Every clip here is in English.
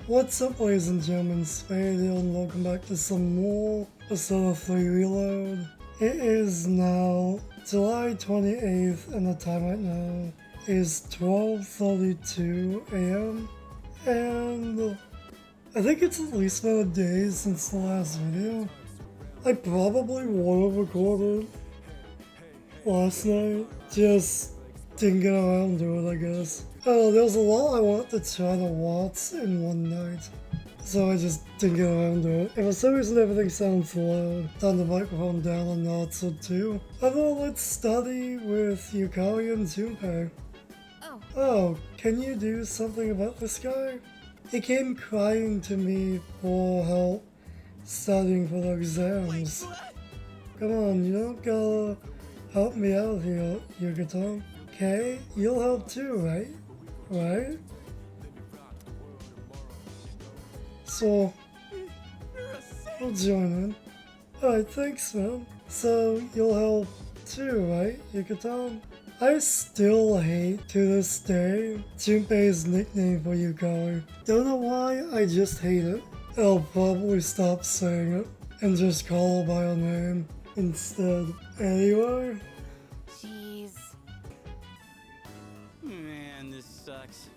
What's up, ladies and gentlemen, Spade here, and welcome back to some more Persona 3 Reload. It is now July 28th, and the time right now is 12:32 AM, and I think it's at least been a day since the last video. I probably would have recorded last night, just didn't get around to it, I guess. Oh, there was a lot I wanted to try to watch in one night, so I just didn't get around to it. And for some reason everything sounds loud. Turn the microphone down a notch or two. Although let's study with Yukari and Junpei. Oh, can you do something about this guy? He came crying to me for help studying for the exams. Come on, you don't gotta help me out here, Yukato. Okay, you'll help too, right? Right? So, I'll join in. Alright, thanks, man. So, you'll help too, right, Yukato? I still hate, to this day, Junpei's nickname for Yukari. Don't know why, I just hate it. I'll probably stop saying it and just call her by her name instead. Anyway. Jeez. Man, this sucks.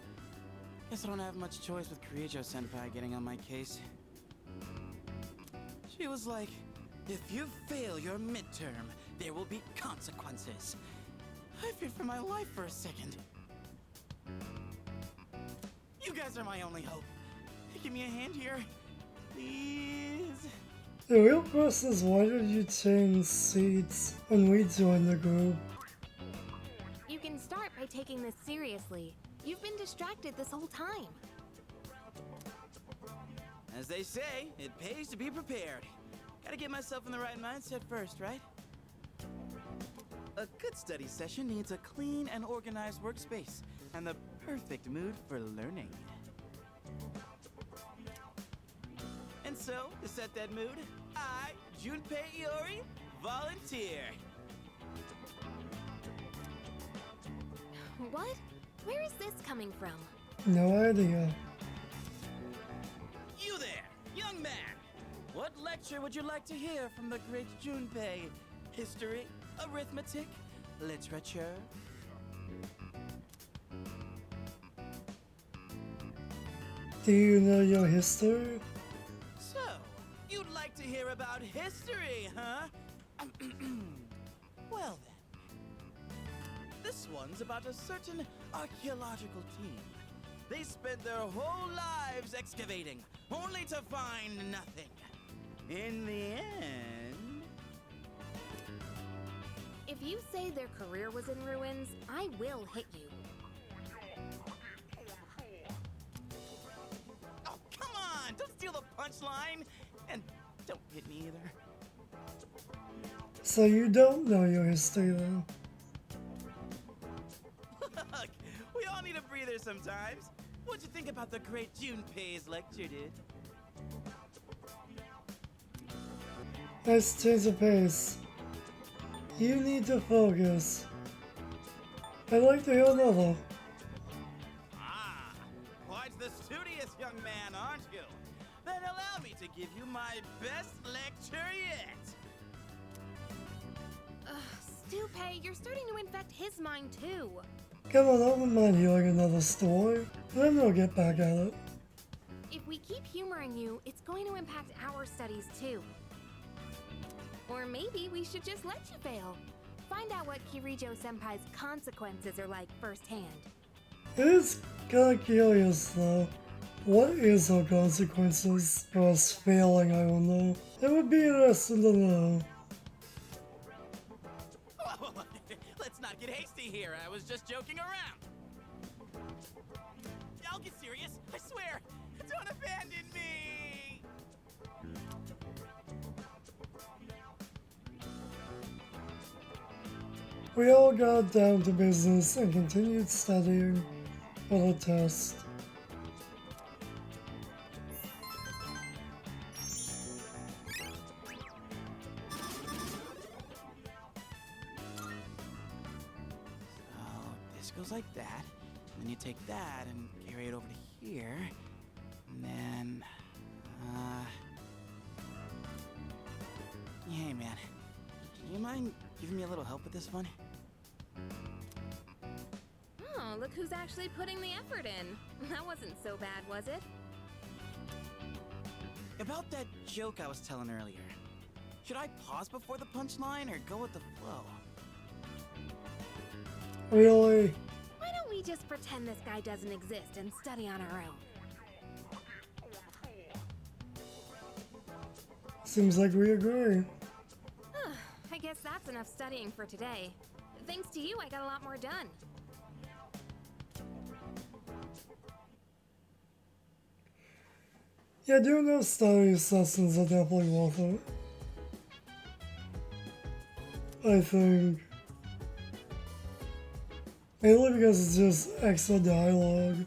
Guess I don't have much choice with Kirijo-senpai getting on my case. She was like, if you fail your midterm, there will be consequences. I feared for my life for a second. You guys are my only hope. Give me a hand here, please. The real question is, why did you change seats when we joined the group? You can start by taking this seriously. You've been distracted this whole time. As they say, it pays to be prepared. Gotta get myself in the right mindset first, right? A good study session needs a clean and organized workspace, and the perfect mood for learning. And so, to set that mood, I, Junpei Iori, volunteer. What? Where is this coming from? No idea. You there, young man! What lecture would you like to hear from the great Junpei? History, arithmetic, literature? Do you know your history? So, you'd like to hear about history, huh? Well then. This one's about a certain archaeological team. They spent their whole lives excavating, only to find nothing. In the end... If you say their career was in ruins, I will hit you. Oh, come on! Don't steal the punchline! And don't hit me either. So you don't know your history then? Look, we all need a breather sometimes. What'd you think about the great Junpei's lecture, dude? Let's change the pace. You need to focus. I'd like to hear another. Ah, quite the studious young man, aren't you? Then allow me to give you my best lecture yet. Stupay, you're starting to infect his mind too. Come on, I wouldn't mind hearing another story. Then we'll get back at it. If we keep humoring you, it's going to impact our studies too. Or maybe we should just let you fail. Find out what Kirijo-senpai's consequences are like firsthand. It is kinda curious though. What is her consequences for us failing, I don't know. It would be interesting to know. Let's not get hasty here. I was just joking around. I'll get serious. I swear. Don't abandon me. We all got down to business and continued studying for the test. This goes like that. And then you take that and carry it over to here. And then mind giving me a little help with this one? Oh, look who's actually putting the effort in. That wasn't so bad, was it? About that joke I was telling earlier. Should I pause before the punchline or go with the flow? Really? Why don't we just pretend this guy doesn't exist and study on our own? Seems like we agree. I guess that's enough studying for today. Thanks to you, I got a lot more done. Yeah, doing those study sessions are definitely worth it. I think. Mainly because it's just extra dialogue.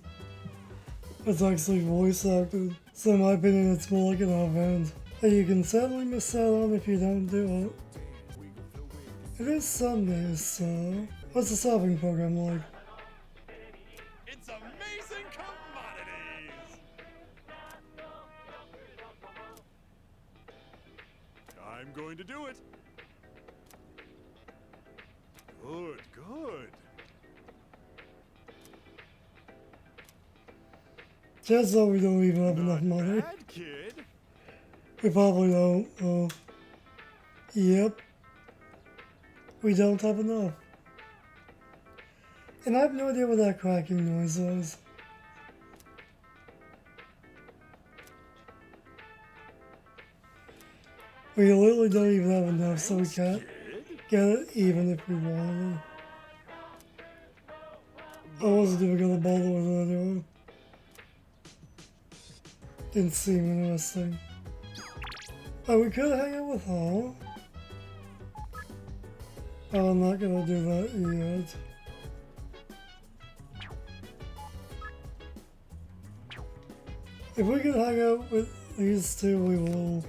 It's actually voice acted. So in my opinion, it's more like an event. And you can sadly miss out on if you don't do it. It is Sunday, so what's the shopping program like? It's amazing commodities! I'm going to do it. Good, good. Just so we don't even have enough Not money. bad, kid. We probably don't. Yep. We don't have enough. And I have no idea what that cracking noise was. We literally don't even have enough, so we can't get it even if we wanted it. I wasn't even gonna bother with it anyway. Didn't seem interesting. Oh, we could hang out with her. Oh, I'm not gonna do that yet. If we can hang out with these two, we will.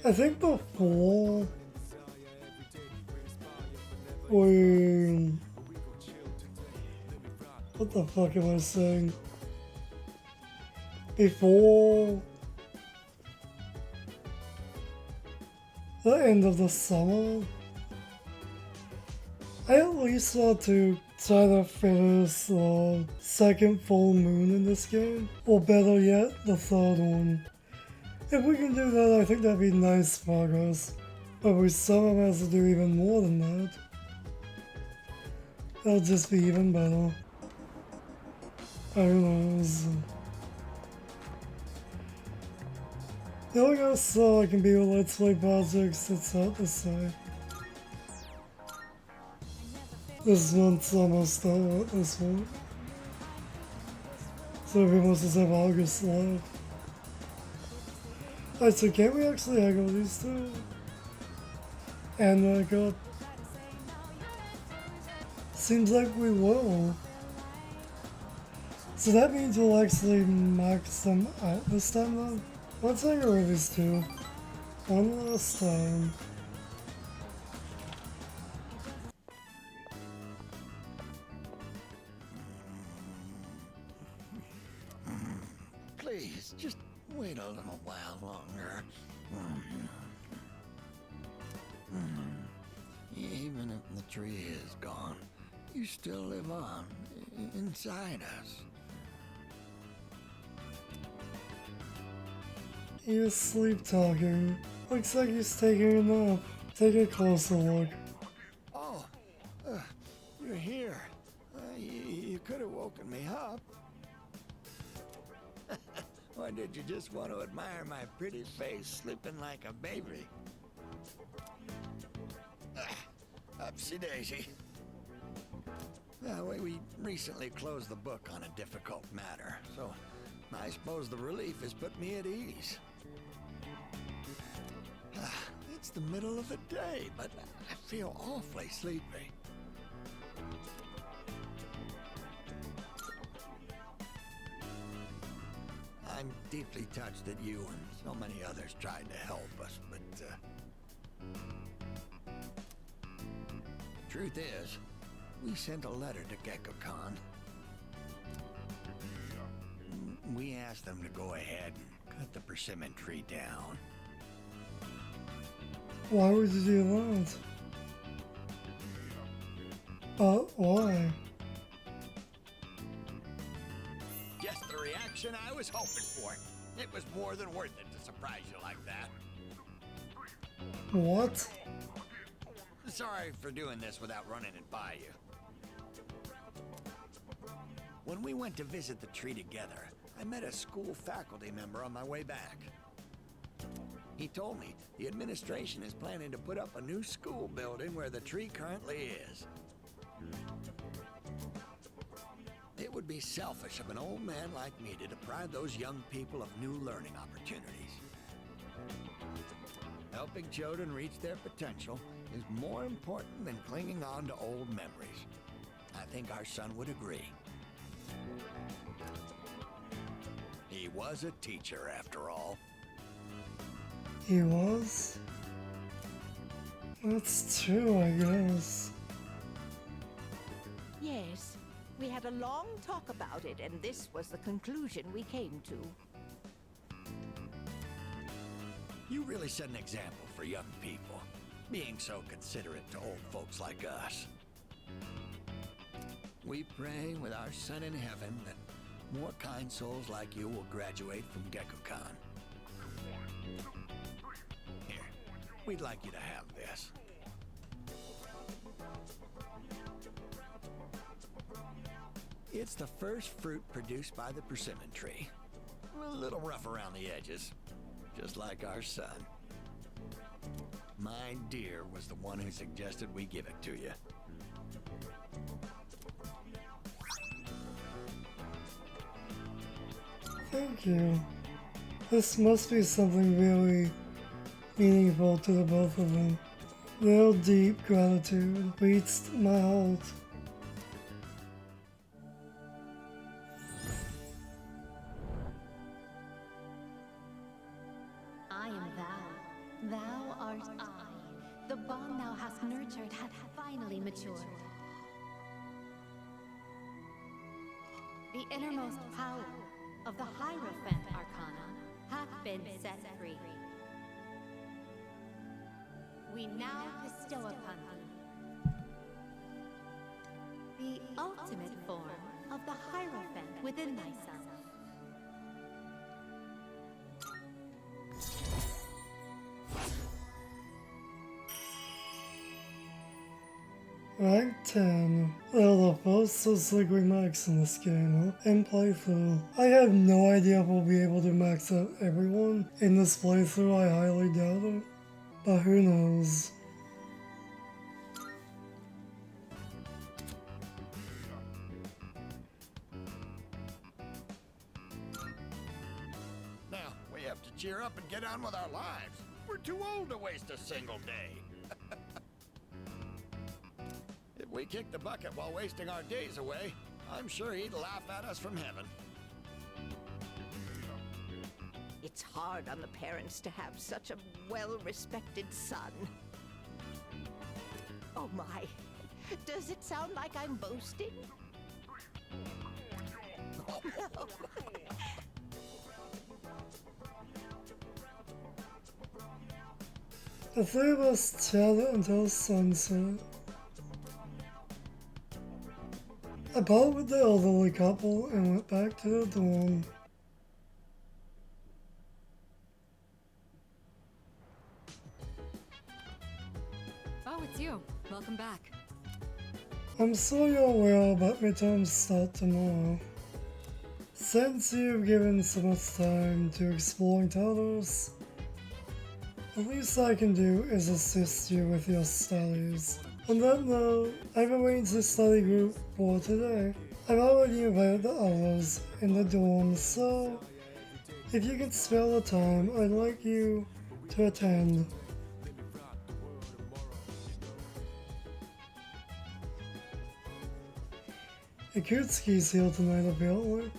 I think before we... What the fuck am I saying? Before the end of the summer, I at least want to try to finish the second full moon in this game, or better yet, the third one. If we can do that, I think that'd be nice progress, but we somehow have to do even more than that. That'll just be even better. Who knows? The only other so I can be with Let's Play projects, it's hard to say. This month's almost done with this one. So we must just have August left. Alright, so can't we actually hang with these two? And go. Seems like we will. So that means we'll actually max them out this time though? Let's hang with these two. One last time. Please, just wait a little while longer. Even if the tree is gone, you still live on inside us. He's sleep talking. Looks like he's taking a nap. Take a closer look. Oh, you're here. You could have woken me up. Or did you just want to admire my pretty face sleeping like a baby? Upsy daisy. We recently closed the book on a difficult matter, so I suppose the relief has put me at ease. It's the middle of the day, but I feel awfully sleepy. I'm deeply touched that you and so many others tried to help us, but truth is, we sent a letter to Gecko-Con. we asked them to go ahead and cut the persimmon tree down. Why would you do that? But why? Just the reaction I was hoping for. It was more than worth it to surprise you like that. What? Sorry for doing this without running it by you. When we went to visit the tree together, I met a school faculty member on my way back. He told me the administration is planning to put up a new school building where the tree currently is. It would be selfish of an old man like me to deprive those young people of new learning opportunities. Helping children reach their potential is more important than clinging on to old memories. I think our son would agree. He was a teacher, after all. He was? That's true, I guess. Yes, we had a long talk about it, and this was the conclusion we came to. You really set an example for young people, being so considerate to old folks like us. We pray with our son in heaven that more kind souls like you will graduate from GeckoCon. Here, we'd like you to have this. It's the first fruit produced by the persimmon tree. A little rough around the edges, just like our son. My dear was the one who suggested we give it to you. Thank you. This must be something really meaningful to the both of them. Their deep gratitude reached my heart. I am thou, thou art I. The bond thou hast nurtured hath finally matured. The innermost power of the Hierophant Arcana hath been set free. We now bestow upon thee the ultimate form of the Hierophant within thyself. Rank 10. They're the first of Sacred Max in this game, huh? In playthrough. I have no idea if we'll be able to max out everyone in this playthrough, I highly doubt it. But who knows? Now, we have to cheer up and get on with our lives. We're too old to waste a single day. If we kick the bucket while wasting our days away, I'm sure he'd laugh at us from heaven. It's hard on the parents to have such a well-respected son. Oh my, does it sound like I'm boasting? Oh no. The three of us chatted until sunset. I parted with the elderly couple and went back to the dorm. Oh, it's you. Welcome back. I'm sure you're aware about midterms start tomorrow. Since you've given so much time to exploring titles, the least I can do is assist you with your studies. On that note, I've arranged a study group for today. I've already invited the others in the dorm, so if you can spare the time, I'd like you to attend. Akutsuki's here tonight, apparently.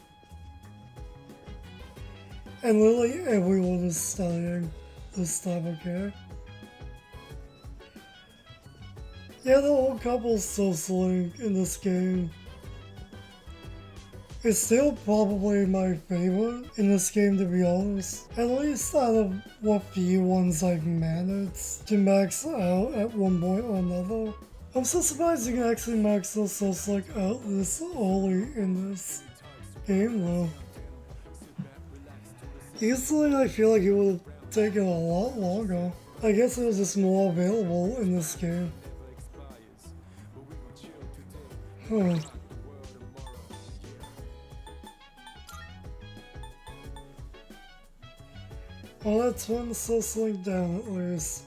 And literally everyone is studying this time, okay? Yeah, the old couple's so slick in this game. It's still probably my favorite in this game, to be honest. At least out of what few ones I've managed to max out at one point or another. I'm so surprised you can actually max those stuff like out this early in this game though. Easily I feel like it would have taken a lot longer. I guess it was just more available in this game. Huh. Well, that's one slowing down at least.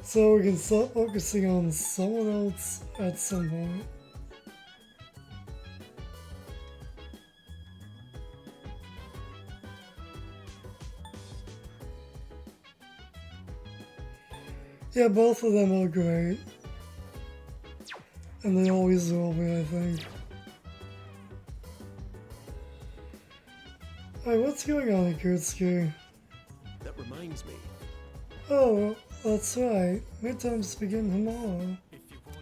So we can start focusing on someone else at some point. Yeah, both of them are great. And they always will be, I think. Alright, what's going on, Kurtsuki? That reminds me. Oh, that's right. Midterms begin tomorrow.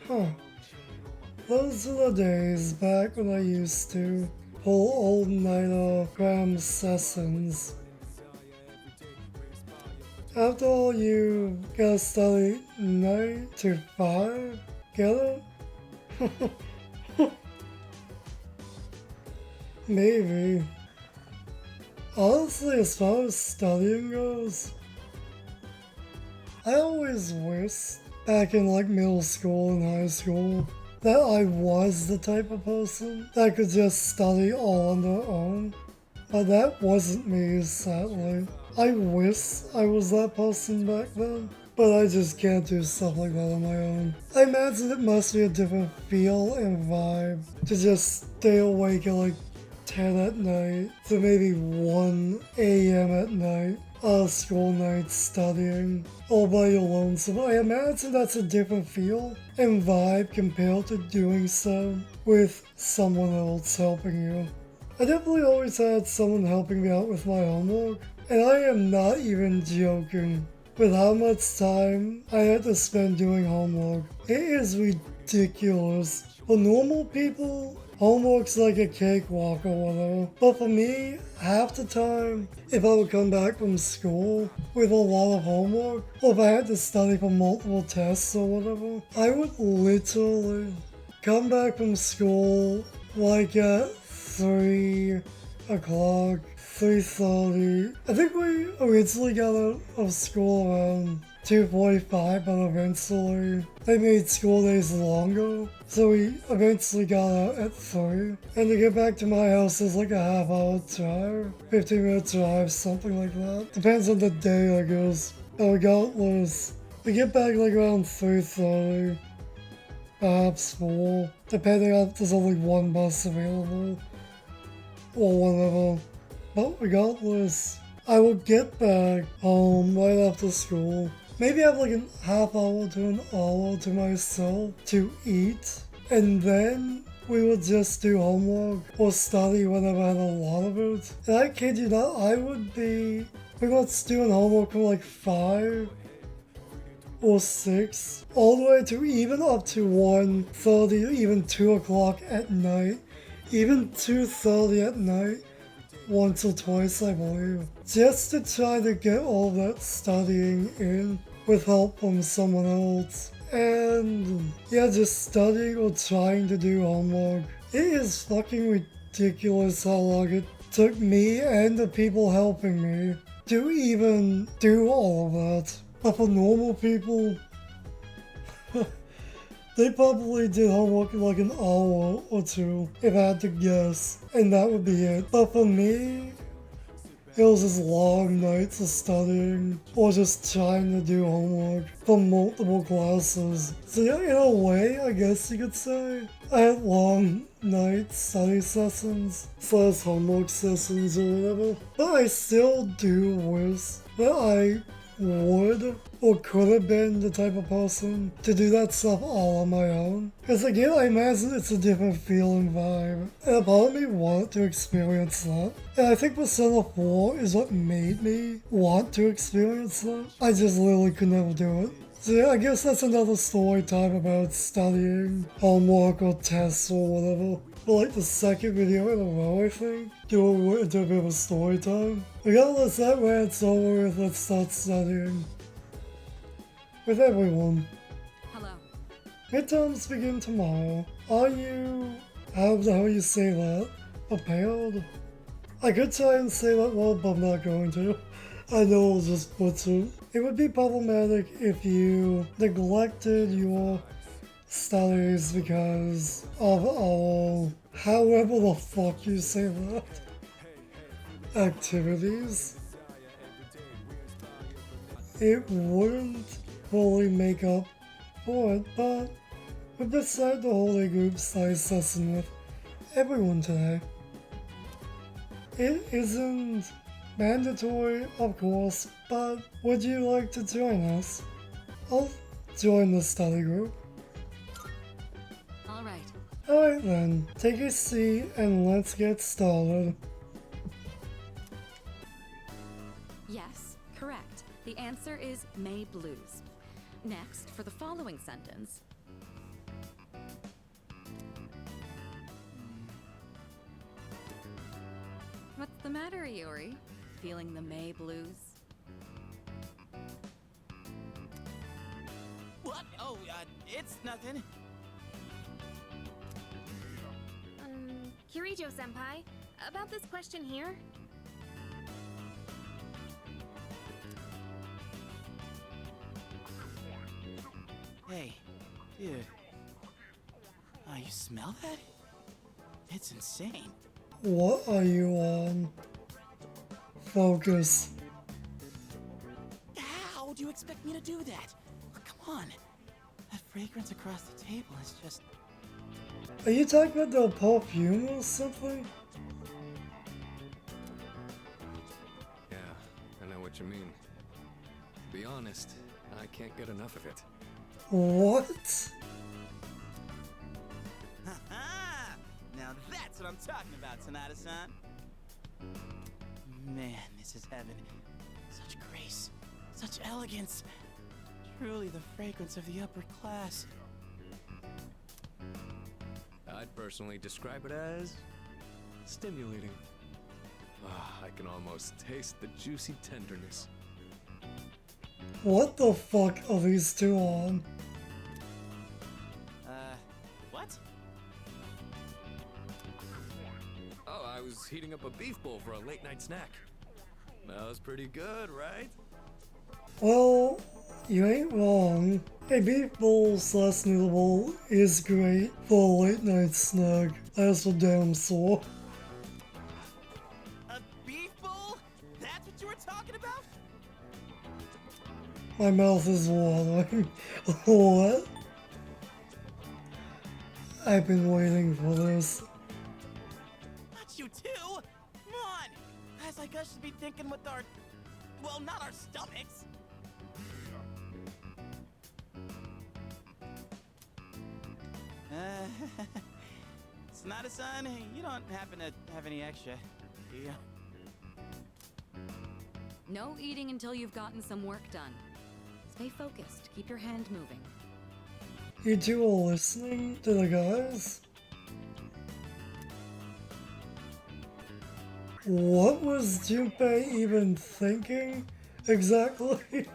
Huh. Those are the days back when I used to pull all-nighter cram sessions. After all, you gotta study 9 to 5? Get it? Maybe. Honestly, as far as studying goes, I always wished, back in like middle school and high school, that I was the type of person that could just study all on their own. But that wasn't me, sadly. I wish I was that person back then, but I just can't do stuff like that on my own. I imagine it must be a different feel and vibe to just stay awake at like 10 at night to maybe 1 a.m. at night on a school night studying all by your lonesome. I imagine that's a different feel and vibe compared to doing so with someone else helping you. I definitely always had someone helping me out with my homework, and I am not even joking with how much time I had to spend doing homework. It is ridiculous. For normal people, homework's like a cakewalk or whatever. But for me, half the time, if I would come back from school with a lot of homework, or if I had to study for multiple tests or whatever, I would literally come back from school like at 3 o'clock, 3:30. I think we originally got out of school around 2:45, but eventually they made school days longer, so we eventually got out at 3. And to get back to my house is like a half-hour drive, 15-minute drive, something like that. Depends on the day, I guess. But regardless, we get back like around 3:30, perhaps 4, depending on if there's only one bus available, or whatever. But regardless, I will get back home right after school. Maybe have like a half hour to an hour to myself to eat. And then we would just do homework or study whenever I had a lot of it. And I kid you not, I would be pretty much doing homework from like 5 or 6, all the way to even up to 1:30, even 2 o'clock at night, even 2:30 at night. Once or twice, I believe, just to try to get all that studying in with help from someone else. And yeah, just studying or trying to do homework. It is fucking ridiculous how long it took me and the people helping me to even do all of that. But for normal people, they probably did homework in like an hour or 2, if I had to guess, and that would be it. But for me, it was just long nights of studying, or just trying to do homework for multiple classes. So yeah, in a way, I guess you could say, I had long night study sessions, / homework sessions or whatever. But I still do wish that I would or could have been the type of person to do that stuff all on my own. Because again, I imagine it's a different feel and vibe. And a part of me wanted to experience that. And I think Persona 4 is what made me want to experience that. I just literally could never do it. So yeah, I guess that's another story time about studying, homework or tests or whatever. But like the second video in a row, I think, do a bit of a story time. Regardless, that rant's over with, let's start studying. With everyone. Hello. Midterms begin tomorrow. Are you, how the hell you say that, prepared? I could try and say that word, but I'm not going to. I know I'll just butcher. It would be problematic if you neglected your studies because of all, however the fuck you say that, activities. It wouldn't fully make up for it, but we decided to hold a group study session with everyone today. It isn't mandatory, of course, but would you like to join us? I'll join the study group. All right. Alright then, take a seat and let's get started. Yes, correct. The answer is May Blues. Next, for the following sentence. What's the matter, Iori? Feeling the May Blues? What? Oh, it's nothing. Kirijo-senpai, about this question here. Hey, dude. Oh, you smell that? It's insane. What are you on? Focus. How do you expect me to do that? Oh, come on. That fragrance across the table is just... Are you talking about the perfume or something? Yeah, I know what you mean. To be honest, I can't get enough of it. What? Ha-ha! Now that's what I'm talking about, Sonata-san. Man, this is heaven. Such grace, such elegance. Truly the fragrance of the upper class. I'd personally describe it as stimulating. Ah, I can almost taste the juicy tenderness. What the fuck are these two on? What? Oh, I was heating up a beef bowl for a late night snack. That was pretty good, right? Well, you ain't wrong. A beef bowl slash noodle bowl is great for a late night snack. That's for damn sure. A beef bowl? That's what you were talking about? My mouth is watering. What? I've been waiting for this. Not you too! Come on! Guys like us should be thinking with our... well, not our stomachs! Sonata-san, you don't happen to have any extra, do you? No eating until you've gotten some work done. Stay focused. Keep your hand moving. You two are listening to the guys? What was Junpei even thinking exactly?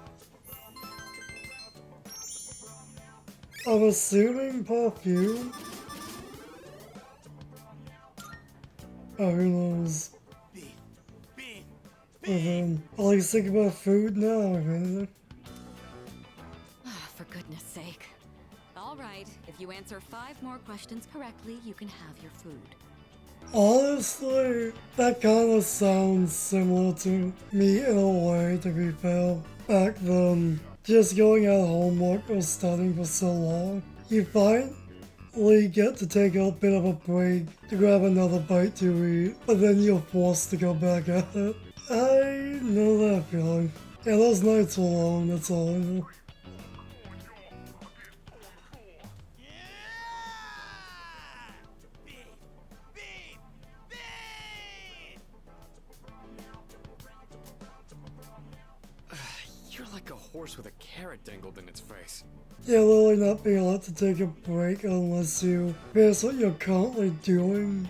I'm assuming perfume? Oh, who knows? Beef, beef, Well then, I'll at least think about food now, if anything. For goodness sake. All right, if you answer 5 more questions correctly, you can have your food. Honestly, that kinda sounds similar to me in a way, to be fair. Back then, just going at homework or studying for so long, you finally get to take a bit of a break to grab another bite to eat, but then you're forced to go back at it. I know that feeling. Yeah, those nights were long, that's all I know. beef, beef, beef! You're like a horse with a carrot dangled in its face. Yeah, literally not being allowed to take a break unless you finish what you're currently doing.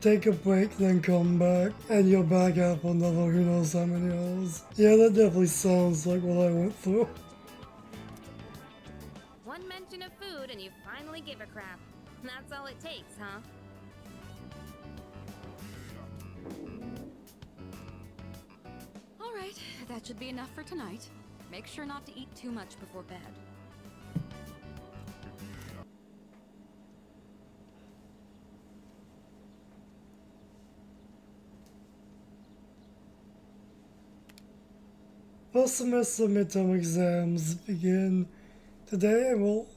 Take a break, then come back, and you're back at for another who knows how many hours. Yeah, that definitely sounds like what I went through. One mention of food and you finally give a crap. That's all it takes, huh? All right, that should be enough for tonight. Make sure not to eat too much before bed. First semester midterm exams begin today and will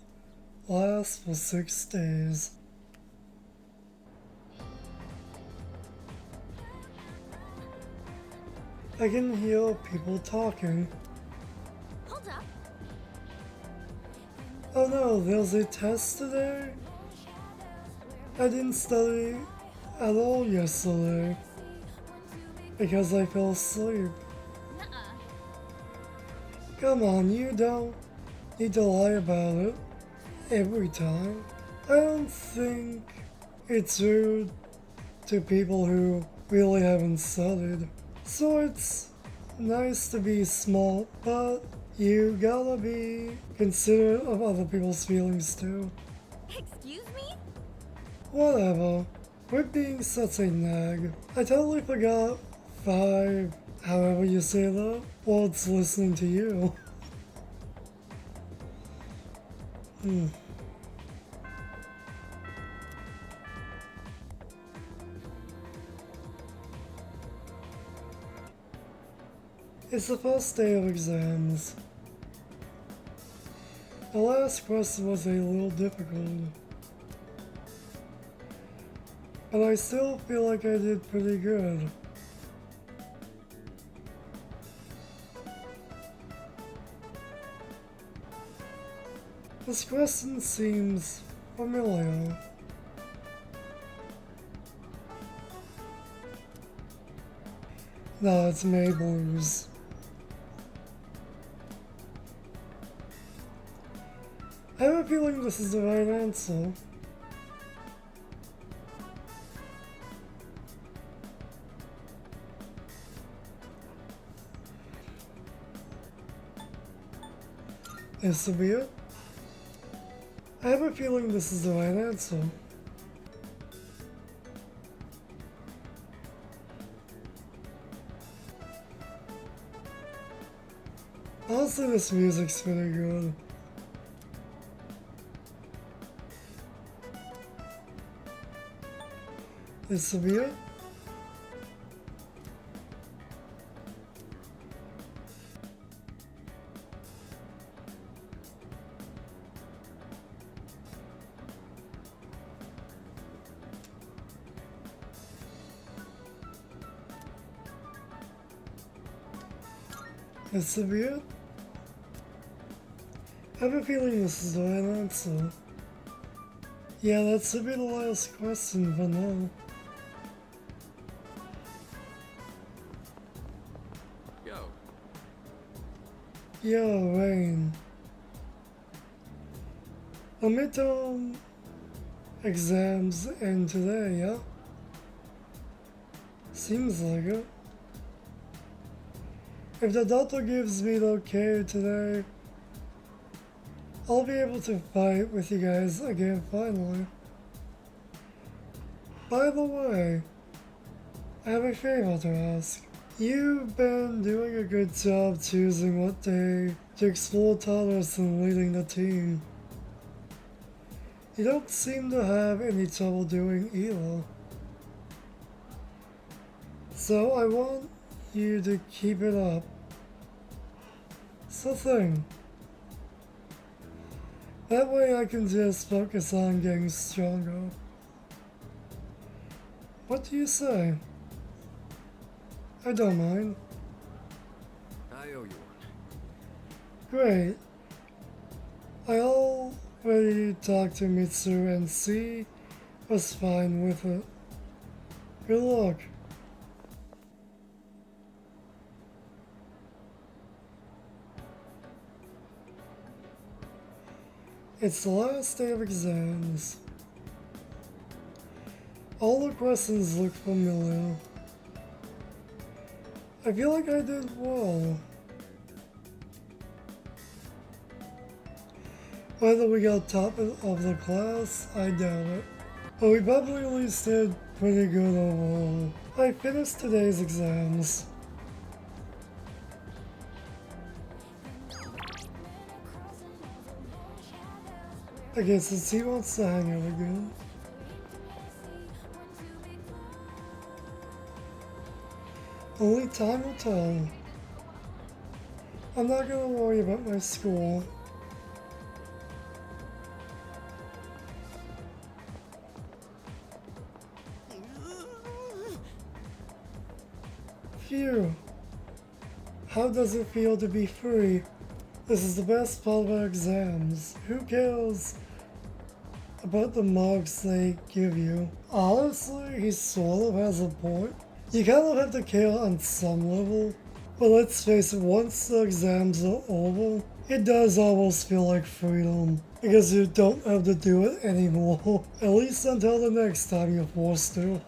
last for 6 days. I can hear people talking. Hold up. Oh no, there's a test today? I didn't study at all yesterday because I fell asleep. Nuh-uh. Come on, you don't need to lie about it every time. I don't think it's rude to people who really haven't studied. So it's nice to be smart, but you gotta be considerate of other people's feelings too. Excuse me? Whatever. Quit being such a nag. I totally forgot 5, however you say that, while it's listening to you. It's the first day of exams. The last question was a little difficult, but I still feel like I did pretty good. This question seems familiar. No, it's May Blues. I have a feeling this is the right answer. This will be it. I have a feeling this is the right answer. Honestly, this music's pretty good. This will be it. This will be it. I have a feeling this is the right answer. Yeah, that should be the last question for now. Yo, Yo, Rain. The midterm exams end today, yeah? Seems like it. If the doctor gives me the okay today, I'll be able to fight with you guys again finally. By the way, I have a favor to ask. You've been doing a good job choosing what day to explore toddlers and leading the team. You don't seem to have any trouble doing either. So I want you to keep it up. It's the thing. That way I can just focus on getting stronger. What do you say? I don't mind. I owe you one. Great. I already talked to Mitsu and she was fine with it. Good luck. It's the last day of exams. All the questions look familiar. I feel like I did well. Whether we got top of the class, I doubt it. But we probably at least did pretty good overall. I finished today's exams. I guess the team wants to hang out again. Only time will tell. I'm not gonna worry about my school. Phew. How does it feel to be free? This is the best part of our exams. Who cares about the marks they give you? Honestly, he sort of has a point. You kind of have to care on some level. But let's face it, once the exams are over, it does almost feel like freedom. Because you don't have to do it anymore. At least until the next time you're forced to.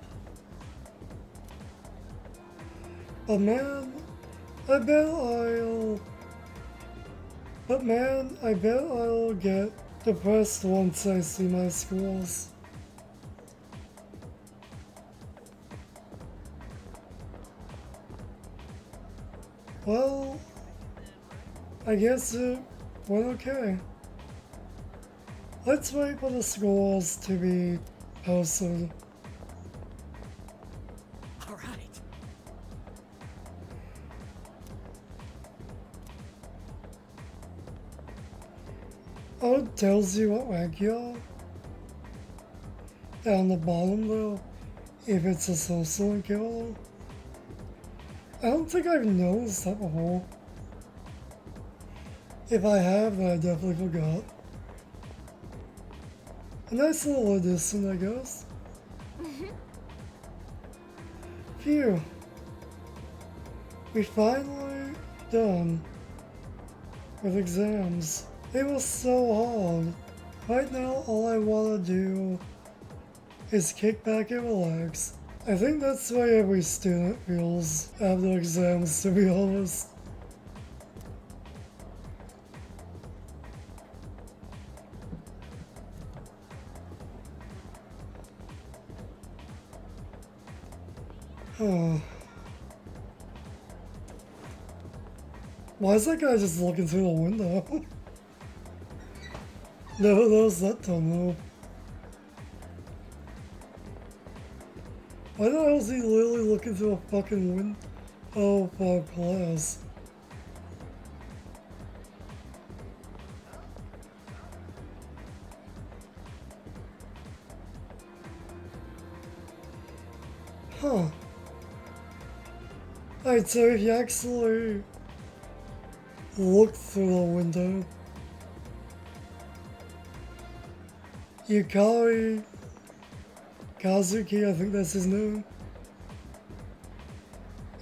But man, I bet I'll get depressed once I see my scores. Well, I guess it went okay. Let's wait for the scores to be posted. All right. Oh, it tells you what rank you are. Down the bottom though, if it's a social encounter. I don't think I've noticed that before. If I have, then I definitely forgot. A nice little addition, I guess. Phew. We finally done with exams. It was so hard. Right now, all I want to do is kick back and relax. I think that's the way every student feels after exams, to be honest. Huh. Why is that guy just looking through the window? Never noticed that tunnel. Why the hell is he literally looking through a fucking window for class? Huh. Alright, so if you actually look through the window, Kazuki, I think that's his name,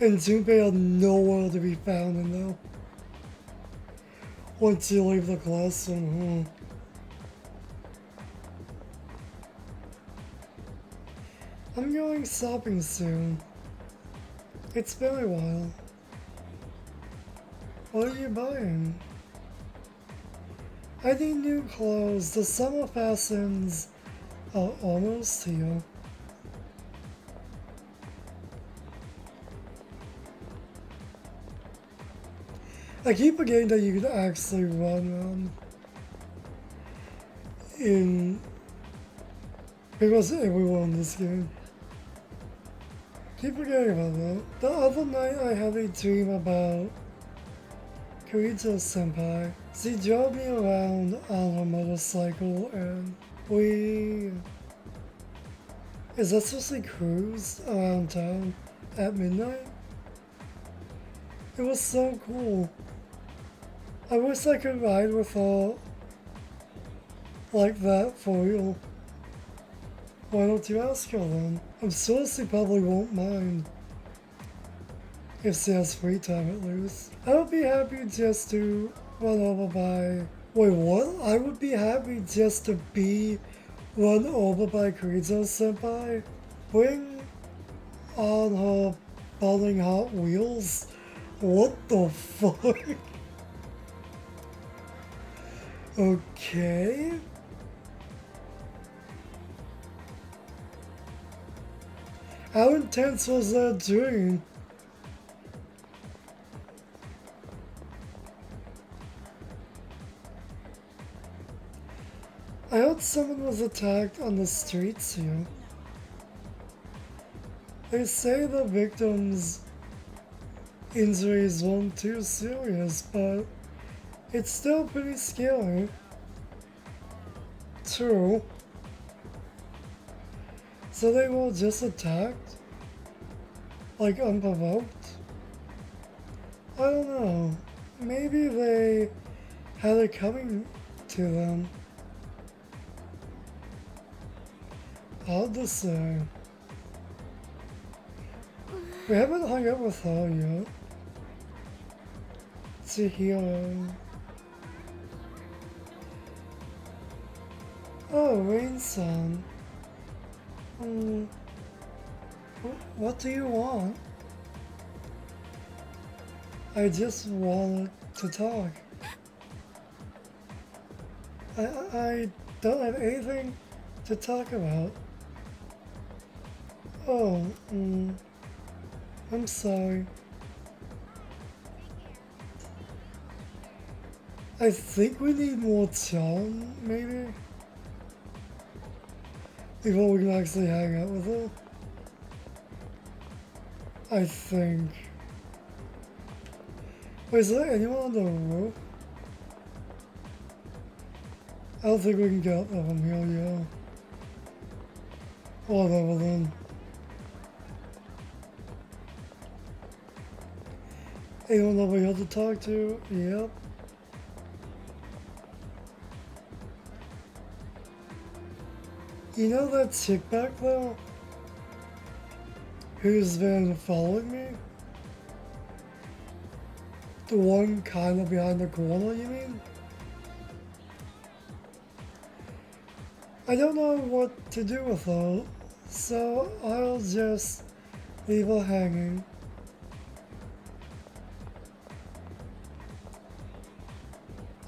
and Junpei are nowhere to be found in though. Once you leave the classroom, I'm going shopping soon. It's been a while. What are you buying? I need new clothes. The summer fashions are almost here. I keep forgetting that you can actually run in pretty much everyone in this game. Keep forgetting about that. The other night I had a dream about Kirito Senpai. She drove me around on her motorcycle and is that supposed to cruise around town at midnight? It was so cool. I wish I could ride with her like that for real. Why don't you ask her then? I'm sure she probably won't mind. If she has free time at least. I would be happy just to run over by Wait, what? I would be happy just to be run over by Kirijo Senpai. Bring on her building Hot Wheels. What the fuck? Okay. How intense was that dream? I heard someone was attacked on the streets here. They say the victim's injuries weren't too serious, but it's still pretty scary. True. So they were just attacked? Like unprovoked? I don't know. Maybe they had it coming to them. Hard to say. We haven't hung out with her yet. Chihiro. Oh, Rain-san. What do you want? I just wanted to talk. I don't have anything to talk about. Oh, I'm sorry. I think we need more charm, maybe? Before we can actually hang out with her. I think. Wait, is there anyone on the roof? I don't think we can get up there from here, yeah. Whatever then. Anyone over here to talk to? Yep. You know that chick back there? Who's been following me? The one kind of behind the corner, you mean? I don't know what to do with her, so I'll just leave her hanging.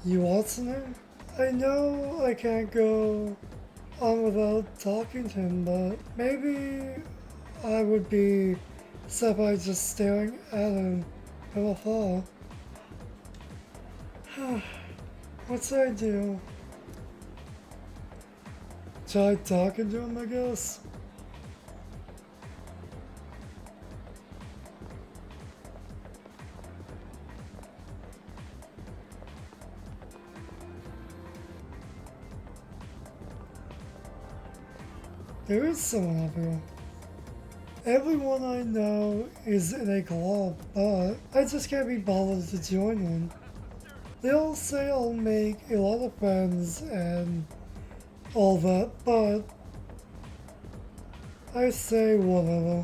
You watching her? I know I can't go on without talking to him, but maybe I would be sad by just staring at him from afar. What should I do? Try talking to him, I guess? There is someone up here. Everyone I know is in a club, but I just can't be bothered to join one. They all say I'll make a lot of friends and all that, but I say whatever.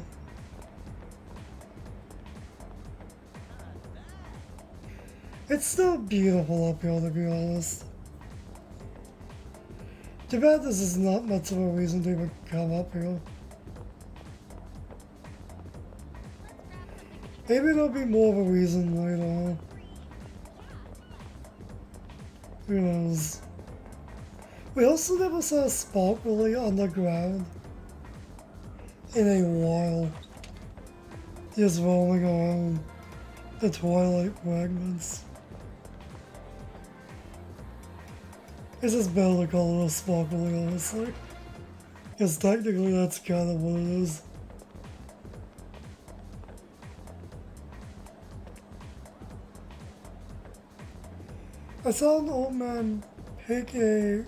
It's still beautiful up here, to be honest. Too bad this is not much of a reason to even come up here. Maybe there'll be more of a reason later on. Who knows? We also never saw Sparkly on the ground in a while. Just rolling around the Twilight fragments. It's just better to call it a Sparkly, honestly. Because technically that's kind of what it is. I saw an old man pick a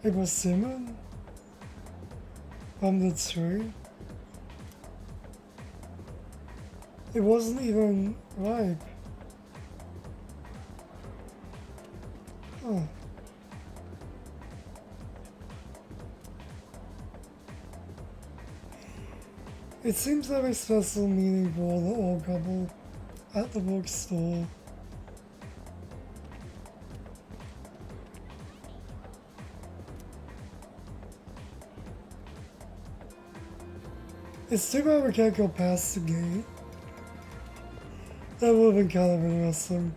persimmon from the tree. It wasn't even ripe. Huh. It seems to have a special meaning for the old couple at the bookstore. It's too bad we can't go past the gate. That would have been kind of interesting.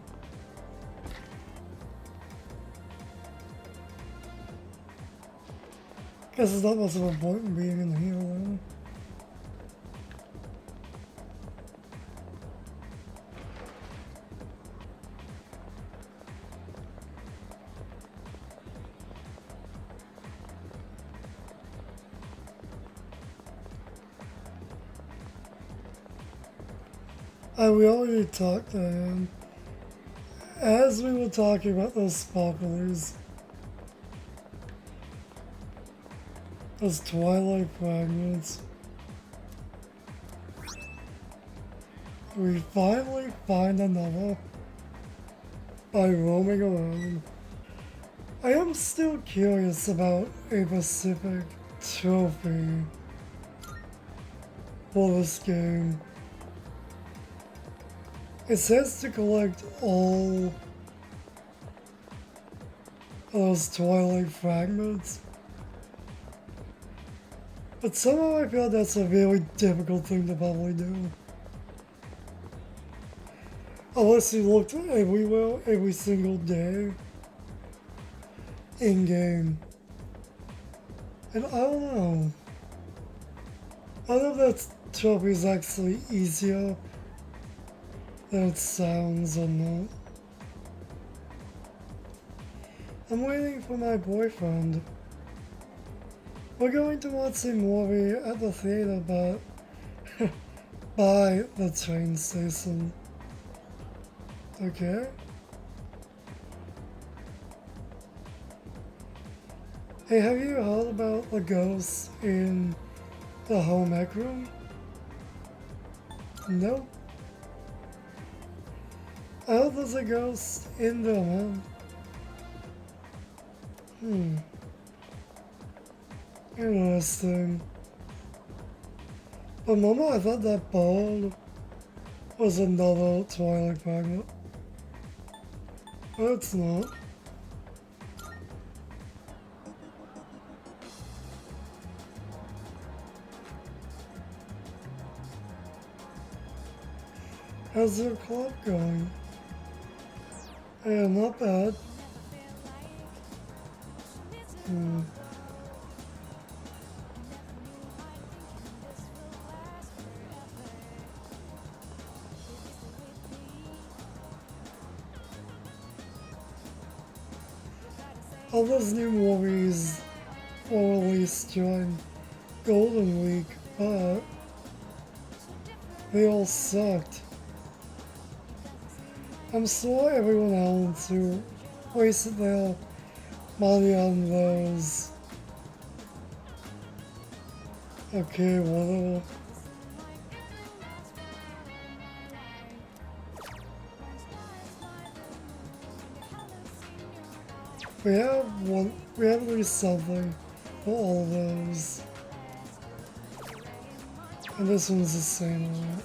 Guess it's not much of a point being in here though. We already talked to him. As we were talking about those sparklers, those twilight fragments, we finally find another by roaming around. I am still curious about a specific trophy for this game. It says to collect all of those twilight fragments, but somehow I feel that's a very difficult thing to probably do. Unless you looked everywhere, every single day, in game. And I don't know. I don't know if that trophy is actually easier than it sounds or not. I'm waiting for my boyfriend. We're going to watch a movie at the theater, but by the train station. Okay? Hey, have you heard about the ghosts in the home ec room? No? I heard there's a ghost in there, man. Interesting. But Mama, I thought that ball was another Twilight fragment. But it's not. How's your club going? Yeah, not bad. All those new movies were released during Golden Week, but they all sucked. I'm sure everyone else who wasted their money on those. Okay, whatever. We have at least something for all of those. And this one's the same one.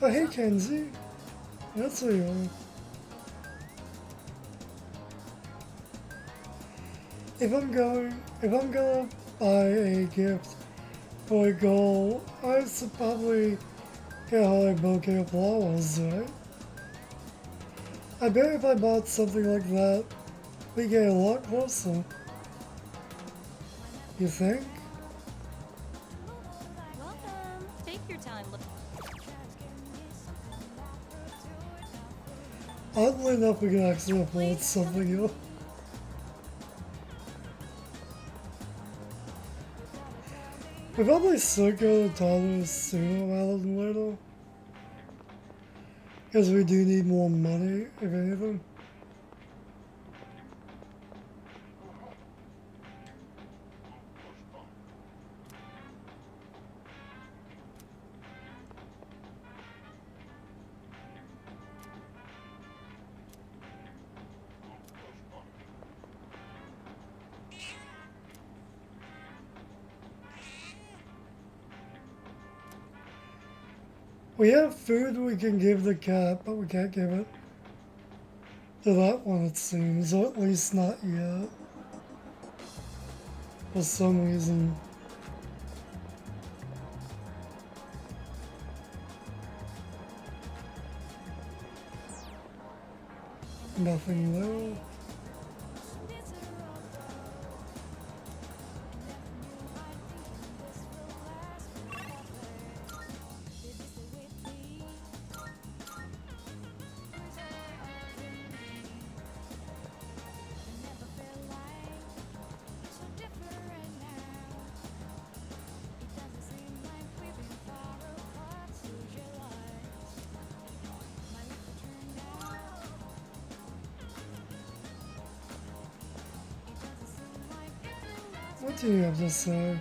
Oh, hey Kenzie, that's who you are. If I'm gonna buy a gift for a girl, I should probably get her a bouquet of flowers, right? I bet if I bought something like that, we get a lot closer. You think? Welcome. Take your time. Oddly enough, we can actually afford something else. We probably should go to Tyler's sooner rather than later. Because we do need more money, if anything. We have food we can give the cat, but we can't give it to that one, it seems, or at least not yet. For some reason. Nothing there. What do you have to say?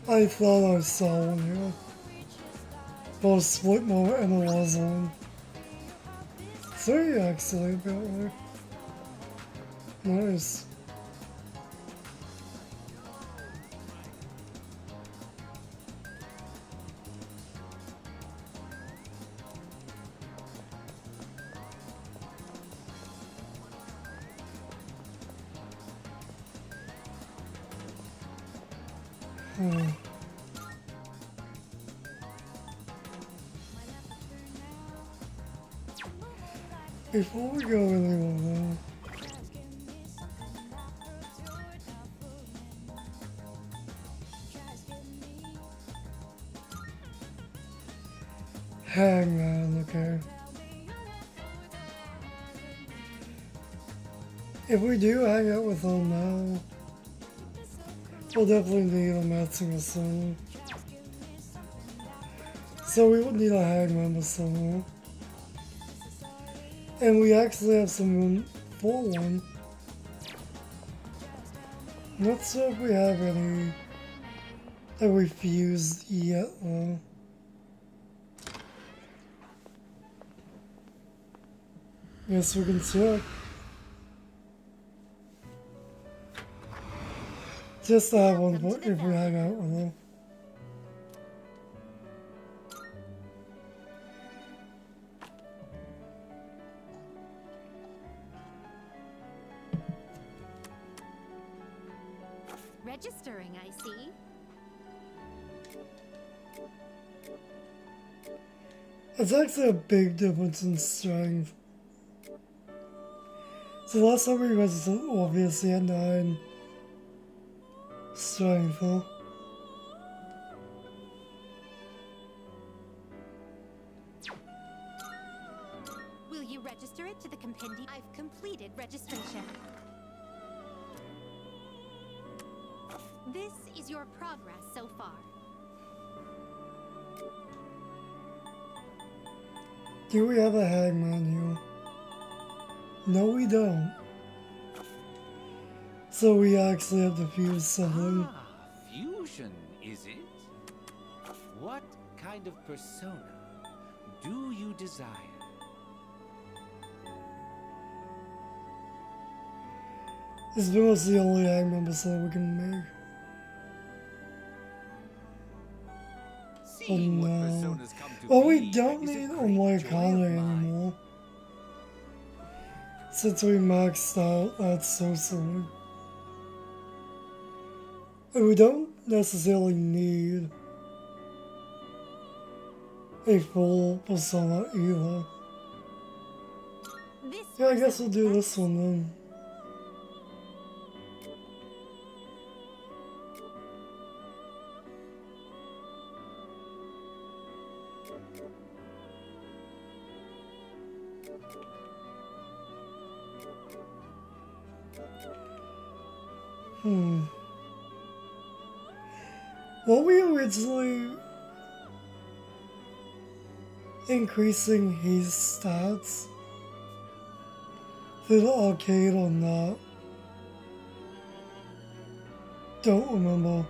I thought I saw one here. Both split mode and there was one. 3 actually, apparently. Nice. Before we go anywhere, Hangman, okay. If we do hang out with him now, we'll definitely need a matching soon. So we would need a hangman somewhere. And we actually have some room for one. Not sure if we have any that we fused yet though. Yes, we can check. Just to have one if we hang out with them. Registering, I see. It's actually a big difference in strength. So last time we registered obviously at 9 strength, huh? Will you register it to the compendium? I've completed registration. This is your progress so far. Do we have a hangman here? No, we don't. So we actually have to fuse something. Ah, fusion, is it? What kind of persona do you desire? This is the only hangman persona we can make. Oh no. Well, we don't need Omoikane anymore. Since we maxed out, that's so silly. And we don't necessarily need a full persona either. Yeah, I guess we'll do this one then. Were we originally increasing his stats through the arcade or not? Don't remember.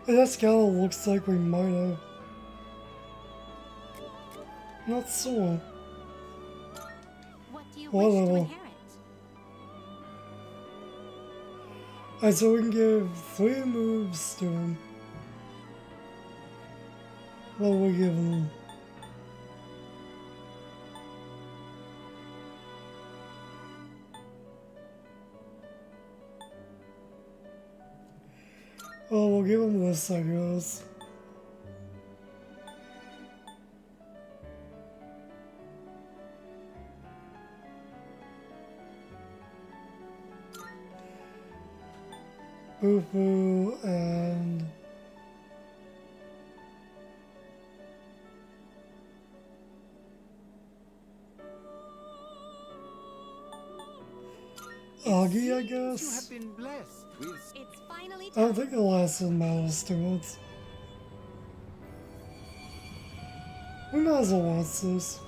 It just kinda looks like we might have. Not sure. What do you Whatever. wish to inherit? Alright, so we can give 3 moves to him. What are we giving him? Oh, we'll give him this, I guess. Boo-boo and... Augie, I guess? You have been blessed with... It's finally I don't time. think the last one matters too much. We might as well watch this.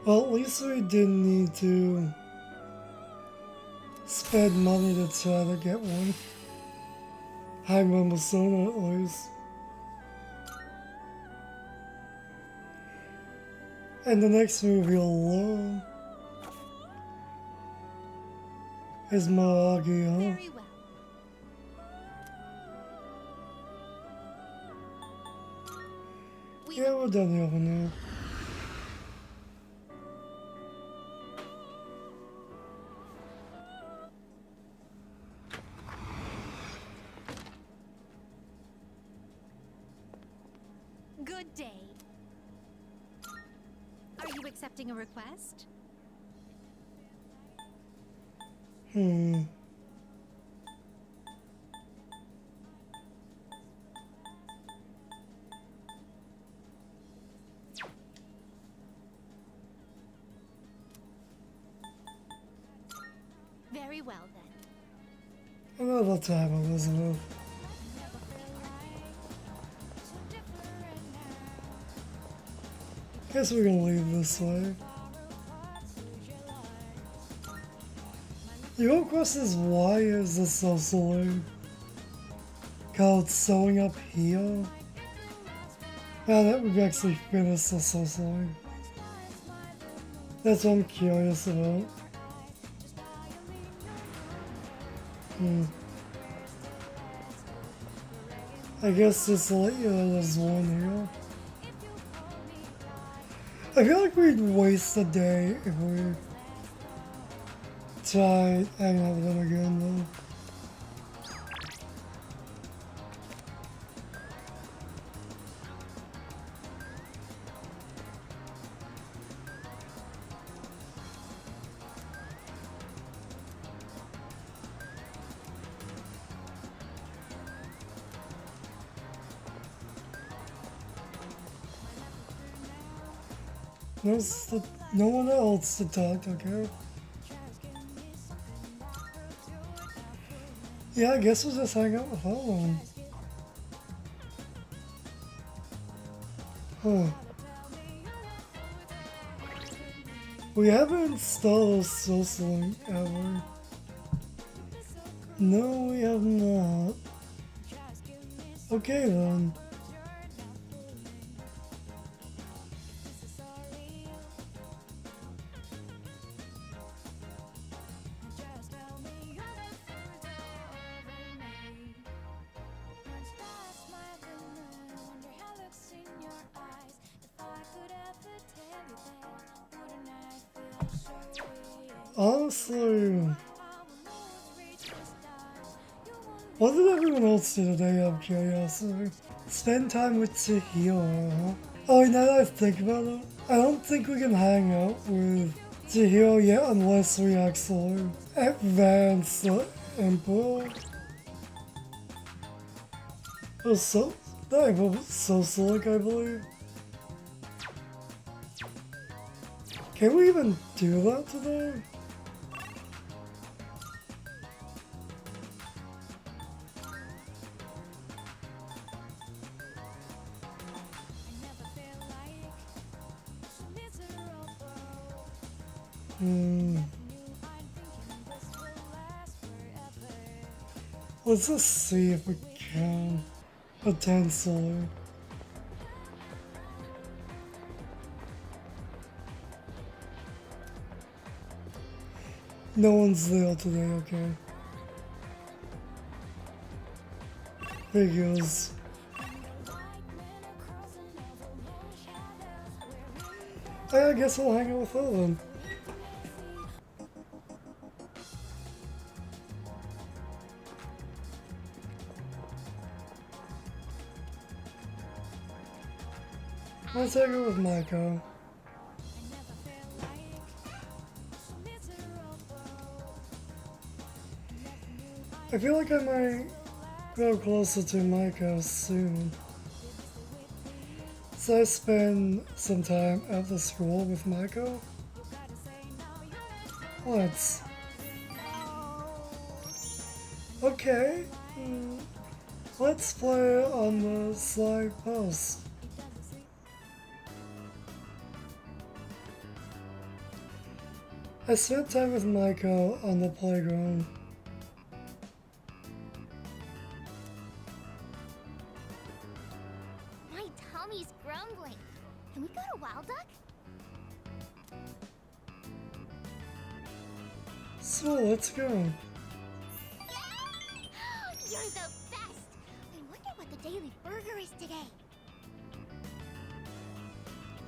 Well, at least we didn't need to spend money to try to get one. Hangman Persona, at least. And the next movie alone is Maragi, huh? Very well. Yeah, we're done here for now. Good day. Are you accepting a request? Very well then. Another time, Elizabeth. Guess we're gonna leave this way. The real question is, why is this so slow? Cause it's sewing up here? Now that we've actually finished this so slow. That's what I'm curious about. I guess just let you know there's one here. I feel like we'd waste a day if we tried hanging out with them again though. No one else to talk, okay? Yeah, I guess we'll just hang out with her then. Huh. We haven't installed Social Link ever. No, we have not. Okay then. Honestly, what did everyone else do today out of curiosity? Spend time with Chihiro, huh? Oh, now that I think about it, I don't think we can hang out with Chihiro yet unless we actually advance the Emperor. Oh, so, the Emperor was so slick, I believe. Can we even do that today? Let's just see if we can potentially. No one's there today, okay. Figures. I guess we'll hang out with her then. Let's hang out with Maiko. I feel like I might go closer to Maiko soon. So I spend some time at the school with Maiko. Let's. Okay. Let's play on the slide post. I spent time with Maiko on the playground. My tummy's grumbling. Can we go to Wild Duck? So let's go. You're the best! I wonder what the daily burger is today.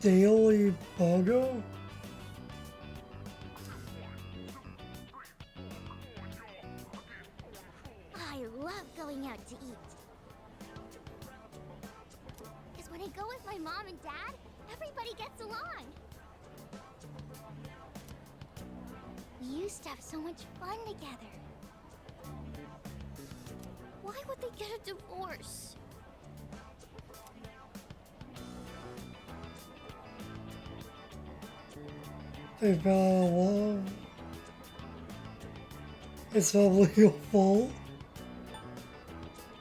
Daily Bogo? I love going out to eat. Because when I go with my mom and dad, everybody gets along. We used to have so much fun together. Why would they get a divorce? They fell out of love. It's probably your fault.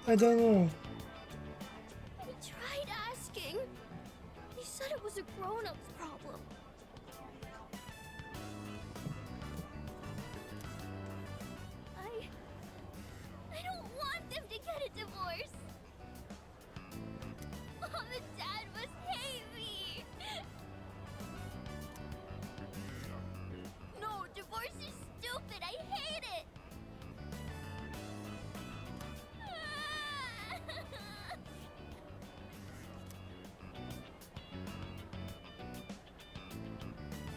I don't know. I tried asking. They said it was a grown-up's problem. I don't want them to get a divorce. Mom and Dad must hate me. No, divorce is stupid. I hate it.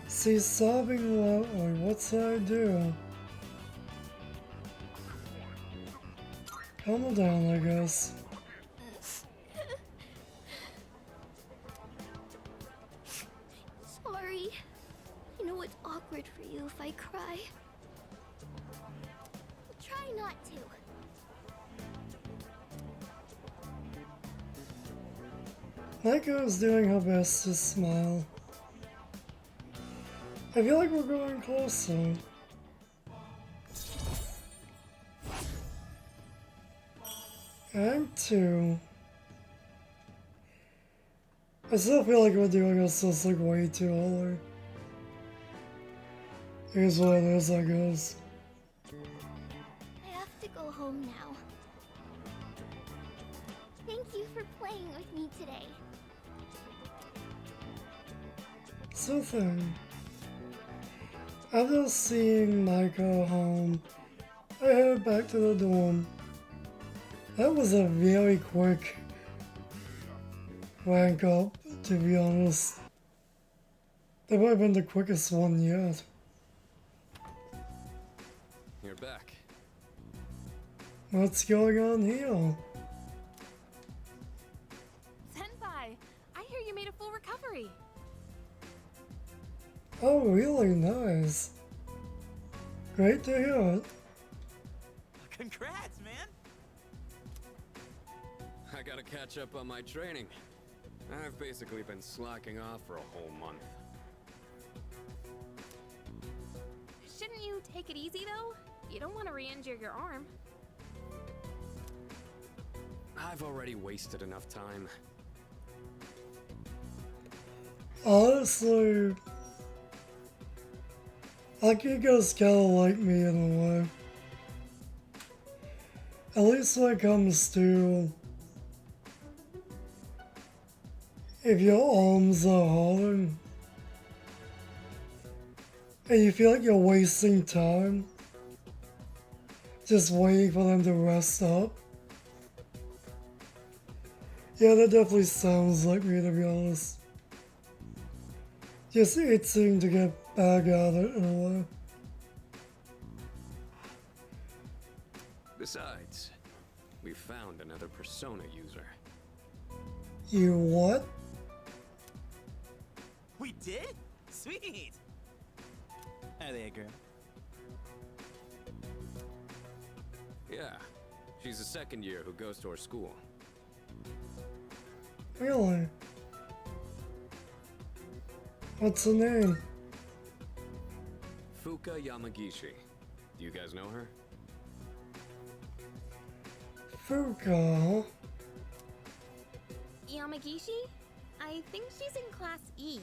She's sobbing loudly. What's I do? Calm her down, I guess. Sorry. I know it's awkward for you if I cry. I'll try not to. Maiko's doing her best to smile. I feel like we're going closer. Act 2. I still feel like we're doing this just like way too early. Here's what it is, I guess. I have to go home now. Thank you for playing with me today. So then, after seeing Maiko home, I headed back to the dorm. That was a very quick rank up, to be honest. That might have been the quickest one yet. You're back. What's going on here? Senpai, I hear you made a full recovery. Oh, really nice. Great to hear it. Congrats, man! I gotta catch up on my training. I've basically been slacking off for a whole month. Shouldn't you take it easy, though? You don't want to re-injure your arm. I've already wasted enough time. Honestly, I think you guys kinda like me in a way. At least when it comes to if your arms are hard and you feel like you're wasting time just waiting for them to rest up. Yeah, that definitely sounds like me, to be honest. Just itching to get back at it in a way. Besides, we found another Persona user. You what? We did? Sweet! Are they a girl? Yeah, she's a second year who goes to our school. Really? What's her name? Fuka Yamagishi. Do you guys know her? Fuka. Yamagishi? I think she's in Class E.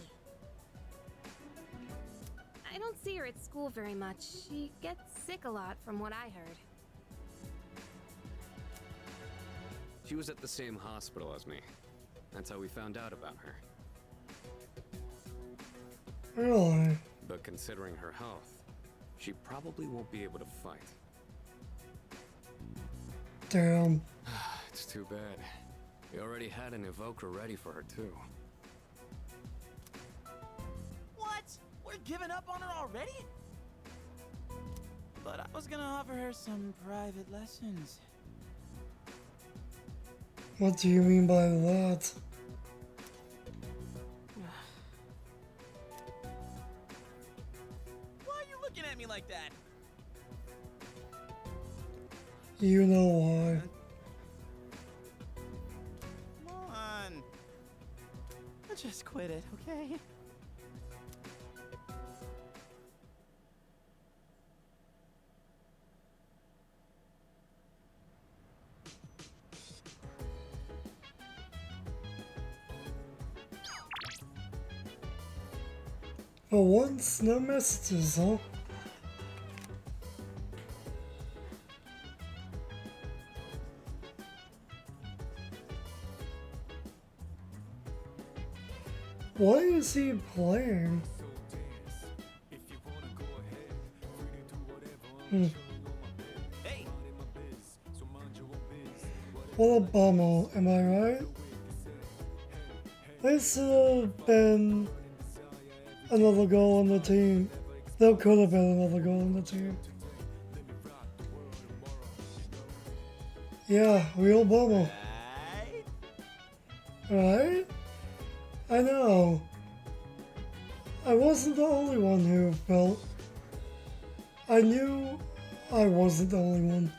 I don't see her at school very much. She gets sick a lot from what I heard. She was at the same hospital as me. That's how we found out about her. Really? But considering her health, she probably won't be able to fight. Damn. It's too bad. We already had an evoker ready for her too. What? We're giving up on her already? But I was gonna offer her some private lessons. What do you mean by that? Why are you looking at me like that? You know why. Come on. Let's just quit it, okay? For once, no messages, huh? What is he playing? Hey! What a bummer, am I right? This should have been another goal on the team. There could have been another goal on the team. Yeah, real bummer. Right? I know. I wasn't the only one who felt. I knew I wasn't the only one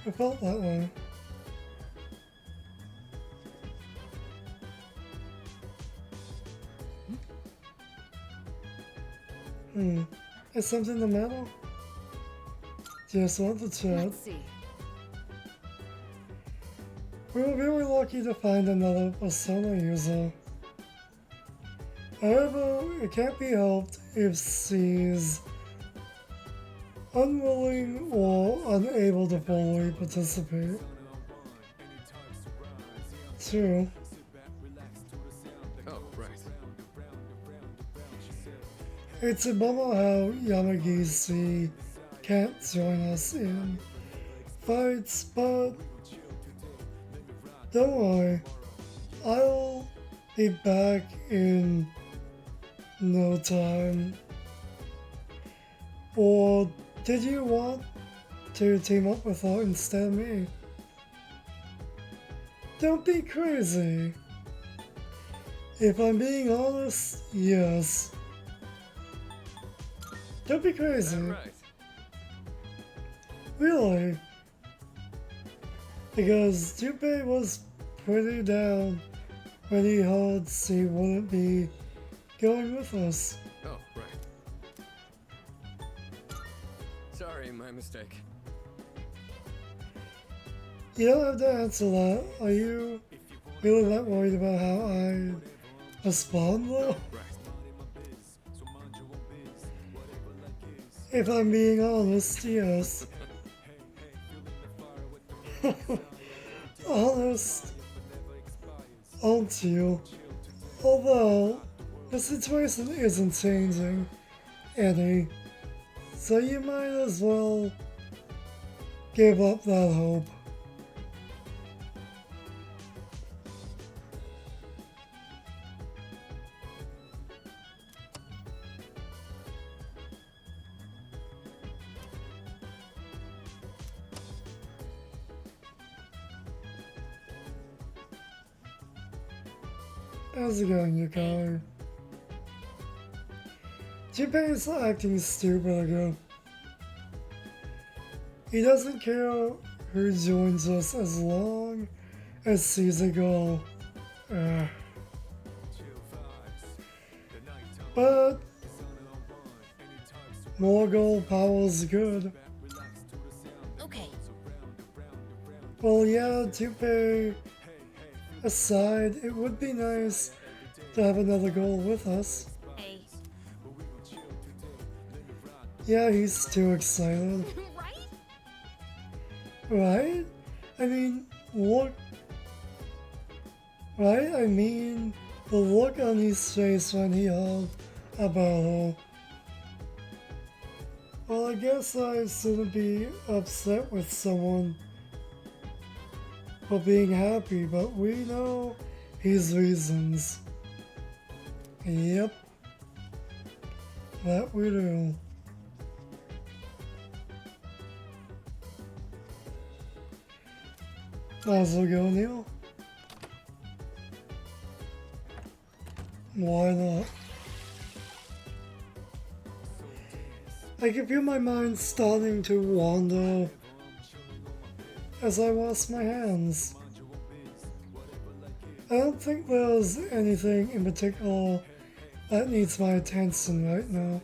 who felt that way. Is something the matter? Just want to chat. Let's see. We were very lucky to find another Persona user. However, it can't be helped if she's unwilling or unable to fully participate. True. Oh, right. It's a bummer how Yamagishi can't join us in fights, but don't worry, I'll be back in no time. Or did you want to team up with her instead of me? Don't be crazy. If I'm being honest, yes. Don't be crazy. Is that right? Really? Because Junpei was pretty down when he heard she wouldn't be going with us. Oh, right. Sorry, my mistake. You don't have to answer that. Are you really that worried about how I respond though? Right. If I'm being honest, yes. Honest, aren't you? Although, the situation isn't changing any, so you might as well give up that hope. How's it going, Yukari? Junpei's acting stupid again. He doesn't care who joins us as long as sees a goal. But more goal power's good. Okay. Well, yeah, Junpei aside, it would be nice to have another goal with us. Hey. Yeah, he's too excited. Right? Right? I mean, look. Right? I mean, the look on his face when he heard about her. Well, I guess I shouldn't be upset with someone for being happy, but we know his reasons. Yep. That we do. How's it going, Neil? Why not? I can feel my mind starting to wander as I wash my hands. I don't think there's anything in particular that needs my attention right now.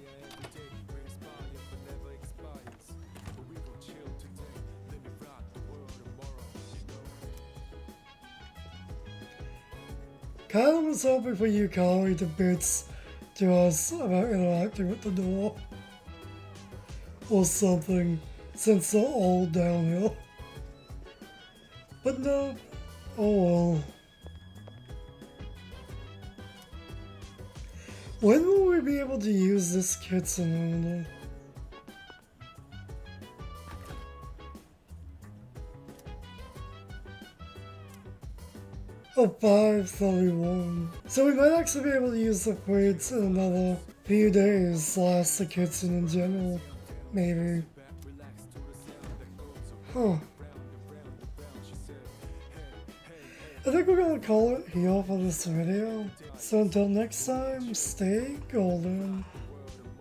Kyle was hoping for Yukari to bitch to us about interacting with the door or something, since they're all downhill. But no, oh well. When will we be able to use this kitchen only? Oh, 5:31. So we might actually be able to use the fridge in another few days, slash the kitchen in general. Maybe. Huh. I think we're gonna call it here for this video. So until next time, stay golden.